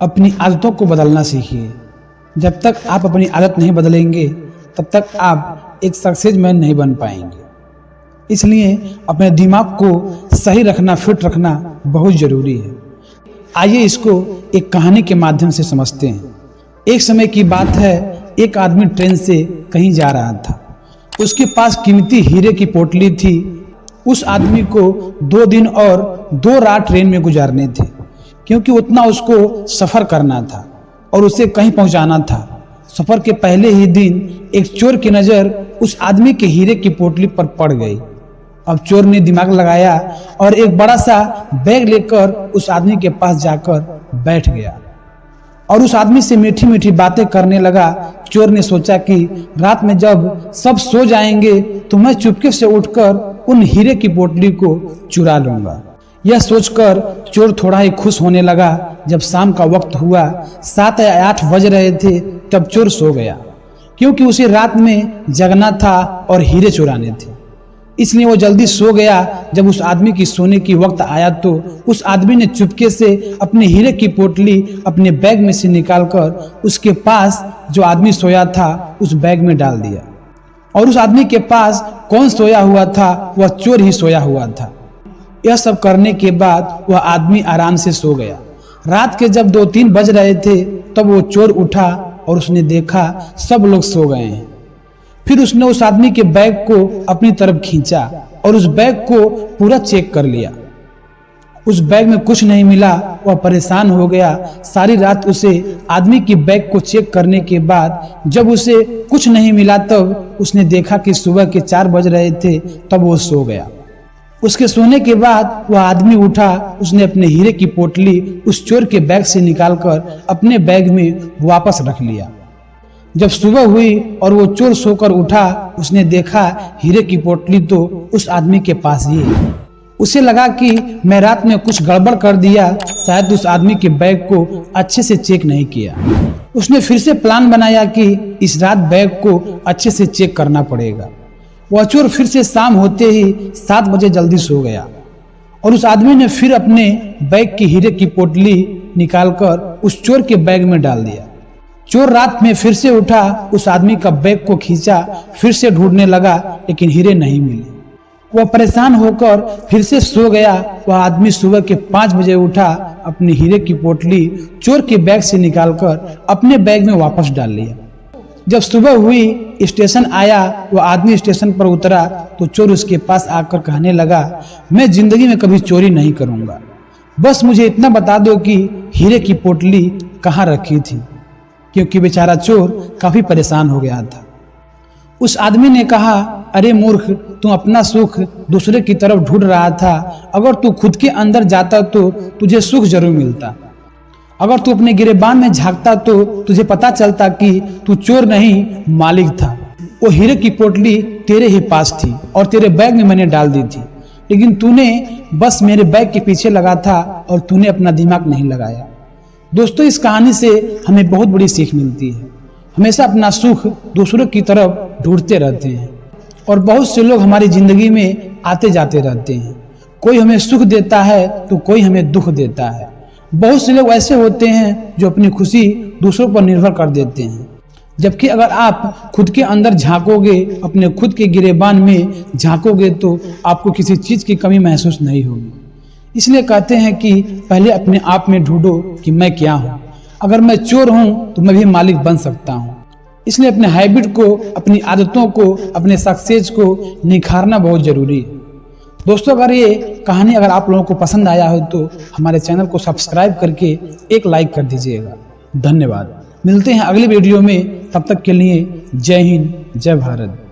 अपनी आदतों को बदलना सीखिए। जब तक आप अपनी आदत नहीं बदलेंगे तब तक आप एक सक्सेस मैन नहीं बन पाएंगे। इसलिए अपने दिमाग को सही रखना, फिट रखना बहुत ज़रूरी है। आइए इसको एक कहानी के माध्यम से समझते हैं। एक समय की बात है, एक आदमी ट्रेन से कहीं जा रहा था। उसके पास कीमती हीरे की पोटली थी। उस आदमी को 2 दिन और 2 रात ट्रेन में गुजारने थे, क्योंकि उतना उसको सफ़र करना था और उसे कहीं पहुंचाना था। सफ़र के पहले ही दिन एक चोर की नज़र उस आदमी के हीरे की पोटली पर पड़ गई। अब चोर ने दिमाग लगाया और एक बड़ा सा बैग लेकर उस आदमी के पास जाकर बैठ गया और उस आदमी से मीठी मीठी बातें करने लगा। चोर ने सोचा कि रात में जब सब सो जाएंगे तो मैं चुपके से उठकर उन हीरे की पोटली को चुरा लूंगा। यह सोचकर चोर थोड़ा ही खुश होने लगा। जब शाम का वक्त हुआ, 7 या 8 बज रहे थे, तब चोर सो गया, क्योंकि उसे रात में जगना था और हीरे चुराने थे। इसलिए वो जल्दी सो गया। जब उस आदमी की सोने की वक्त आया तो उस आदमी ने चुपके से अपने हीरे की पोटली अपने बैग में से निकालकर उसके पास जो आदमी सोया था उस बैग में डाल दिया। और उस आदमी के पास कौन सोया हुआ था? वह चोर ही सोया हुआ था। यह सब करने के बाद वह आदमी आराम से सो गया। रात के जब 2-3 बज रहे थे तब वो चोर उठा और उसने देखा सब लोग सो गए हैं। फिर उसने उस आदमी के बैग को अपनी तरफ खींचा और उस बैग को पूरा चेक कर लिया। उस बैग में कुछ नहीं मिला। वह परेशान हो गया। सारी रात उसे आदमी की बैग को चेक करने के बाद जब उसे कुछ नहीं मिला तब उसने देखा कि सुबह के 4 बज रहे थे, तब वो सो गया। उसके सोने के बाद वह आदमी उठा। उसने अपने हीरे की पोटली उस चोर के बैग से निकालकर अपने बैग में वापस रख लिया। जब सुबह हुई और वो चोर सोकर उठा, उसने देखा हीरे की पोटली तो उस आदमी के पास ही है। उसे लगा कि मैं रात में कुछ गड़बड़ कर दिया, शायद उस आदमी के बैग को अच्छे से चेक नहीं किया। उसने फिर से प्लान बनाया कि इस रात बैग को अच्छे से चेक करना पड़ेगा। वह चोर फिर से शाम होते ही 7 बजे जल्दी सो गया और उस आदमी ने फिर अपने बैग की हीरे की पोटली निकालकर उस चोर के बैग में डाल दिया। चोर रात में फिर से उठा, उस आदमी का बैग को खींचा, फिर से ढूंढने लगा, लेकिन हीरे नहीं मिले। वह परेशान होकर फिर से सो गया। वह आदमी सुबह के 5 बजे उठा, अपनी हीरे की पोटली चोर के बैग से निकालकर अपने बैग में वापस डाल लिया। जब सुबह हुई, स्टेशन आया, वह आदमी स्टेशन पर उतरा तो चोर उसके पास आकर कहने लगा, मैं जिंदगी में कभी चोरी नहीं करूंगा, बस मुझे इतना बता दो कि हीरे की पोटली कहाँ रखी थी, क्योंकि बेचारा चोर काफी परेशान हो गया था। उस आदमी ने कहा, अरे मूर्ख, तू अपना सुख दूसरे की तरफ ढूंढ रहा था। अगर तू खुद के अंदर जाता तो तुझे सुख जरूर मिलता। अगर तू अपने गिरेबान में झांकता तो तुझे पता चलता कि तू चोर नहीं मालिक था। वो हीरे की पोटली तेरे ही पास थी और तेरे बैग में मैंने डाल दी थी, लेकिन तूने बस मेरे बैग के पीछे लगा था और तूने अपना दिमाग नहीं लगाया। दोस्तों, इस कहानी से हमें बहुत बड़ी सीख मिलती है। हमेशा अपना सुख दूसरों की तरफ ढूंढते रहते हैं और बहुत से लोग हमारी जिंदगी में आते जाते रहते हैं। कोई हमें सुख देता है तो कोई हमें दुख देता है। बहुत से लोग ऐसे होते हैं जो अपनी खुशी दूसरों पर निर्भर कर देते हैं, जबकि अगर आप खुद के अंदर झांकोगे, अपने खुद के गिरेबान में झांकोगे तो आपको किसी चीज की कमी महसूस नहीं होगी। इसलिए कहते हैं कि पहले अपने आप में ढूंढो कि मैं क्या हूँ। अगर मैं चोर हूँ तो मैं भी मालिक बन सकता हूँ। इसलिए अपने हैबिट को, अपनी आदतों को, अपने सक्सेस को निखारना बहुत जरूरी है। दोस्तों, अगर ये कहानी अगर आप लोगों को पसंद आया हो तो हमारे चैनल को सब्सक्राइब करके एक लाइक कर दीजिएगा। धन्यवाद। मिलते हैं अगले वीडियो में, तब तक के लिए जय हिंद, जय भारत।